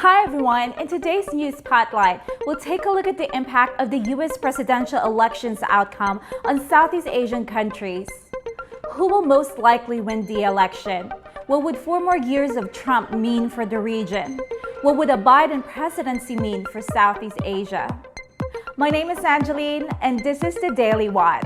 Hi everyone, in today's news spotlight, we'll take a look at the impact of the US presidential elections outcome on Southeast Asian countries. Who will most likely win the election? What would 4 more years of Trump mean for the region? What would a Biden presidency mean for Southeast Asia? My name is Angeline, and this is the Daily Watch.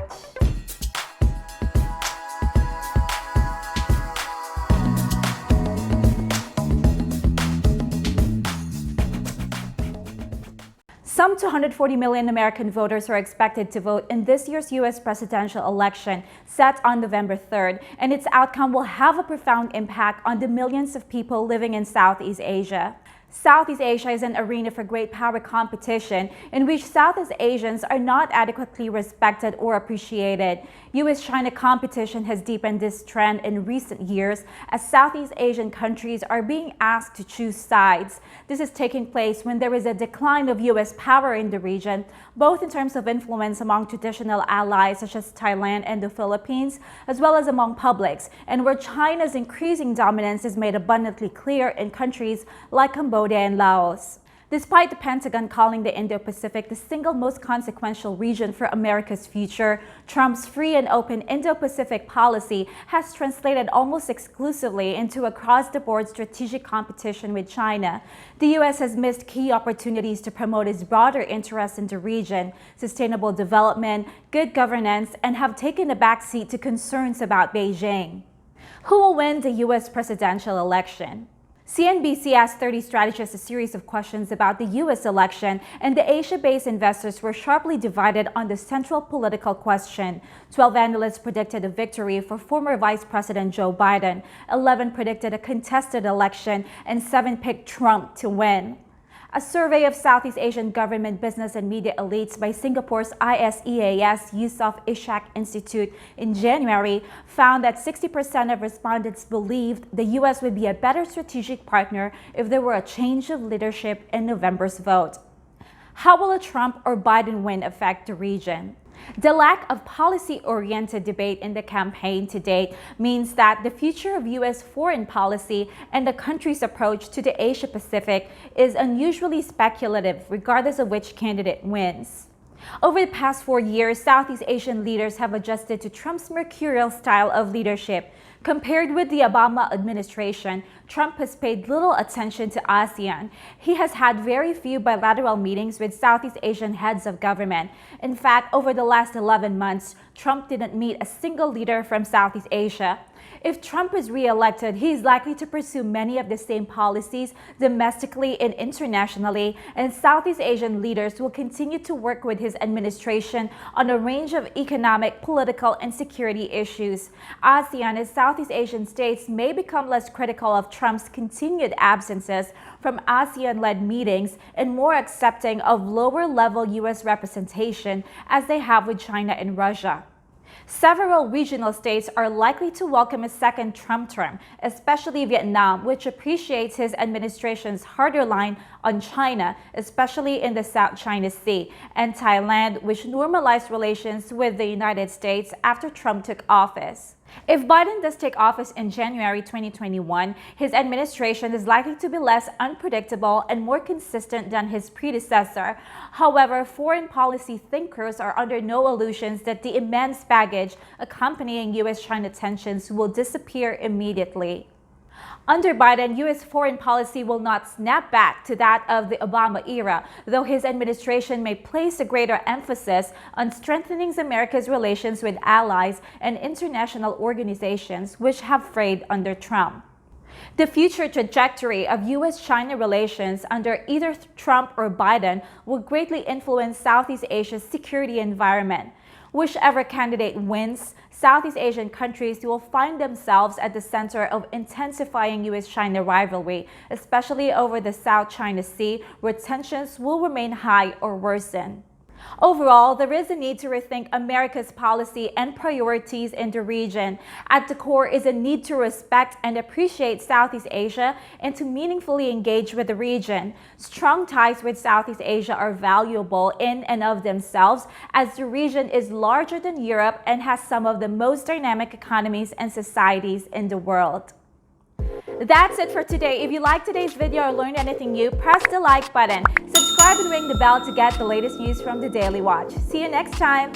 Some 240 million American voters are expected to vote in this year's U.S. presidential election set on November 3rd, and its outcome will have a profound impact on the millions of people living in Southeast Asia. Southeast Asia is an arena for great power competition in which Southeast Asians are not adequately respected or appreciated. US-China competition has deepened this trend in recent years as Southeast Asian countries are being asked to choose sides. This is taking place when there is a decline of US power in the region, both in terms of influence among traditional allies such as Thailand and the Philippines, as well as among publics, and where China's increasing dominance is made abundantly clear in countries like Cambodia and Laos. Despite the Pentagon calling the Indo-Pacific the single most consequential region for America's future, Trump's free and open Indo-Pacific policy has translated almost exclusively into across-the-board strategic competition with China. The U.S. has missed key opportunities to promote its broader interests in the region, sustainable development, good governance, and have taken a backseat to concerns about Beijing. Who will win the U.S. presidential election? CNBC asked 30 strategists a series of questions about the U.S. election, and the Asia-based investors were sharply divided on the central political question. 12 analysts predicted a victory for former Vice President Joe Biden, 11 predicted a contested election, and 7 picked Trump to win. A survey of Southeast Asian government, business, and media elites by Singapore's ISEAS Yusof Ishak Institute in January found that 60% of respondents believed the U.S. would be a better strategic partner if there were a change of leadership in November's vote. How will a Trump or Biden win affect the region? The lack of policy-oriented debate in the campaign to date means that the future of U.S. foreign policy and the country's approach to the Asia-Pacific is unusually speculative, regardless of which candidate wins. Over the past 4 years, Southeast Asian leaders have adjusted to Trump's mercurial style of leadership. Compared with the Obama administration, Trump has paid little attention to ASEAN. He has had very few bilateral meetings with Southeast Asian heads of government. In fact, over the last 11 months, Trump didn't meet a single leader from Southeast Asia. If Trump is re-elected, he is likely to pursue many of the same policies domestically and internationally, and Southeast Asian leaders will continue to work with his administration on a range of economic, political, and security issues. ASEAN and Southeast Asian states may become less critical of Trump's continued absences from ASEAN-led meetings and more accepting of lower-level U.S. representation as they have with China and Russia. Several regional states are likely to welcome a second Trump term, especially Vietnam, which appreciates his administration's harder line on China, especially in the South China Sea, and Thailand, which normalized relations with the United States after Trump took office. If Biden does take office in January 2021, his administration is likely to be less unpredictable and more consistent than his predecessor. However, foreign policy thinkers are under no illusions that the immense baggage accompanying U.S.-China tensions will disappear immediately. Under Biden, U.S. foreign policy will not snap back to that of the Obama era, though his administration may place a greater emphasis on strengthening America's relations with allies and international organizations which have frayed under Trump. The future trajectory of U.S.-China relations under either Trump or Biden will greatly influence Southeast Asia's security environment. Whichever candidate wins, Southeast Asian countries will find themselves at the center of intensifying U.S.-China rivalry, especially over the South China Sea, where tensions will remain high or worsen. Overall, there is a need to rethink America's policy and priorities in the region. At the core is a need to respect and appreciate Southeast Asia and to meaningfully engage with the region. Strong ties with Southeast Asia are valuable in and of themselves, as the region is larger than Europe and has some of the most dynamic economies and societies in the world. That's it for today. If you liked today's video or learned anything new, press the like button. Subscribe and ring the bell to get the latest news from the Daily Watch. See you next time.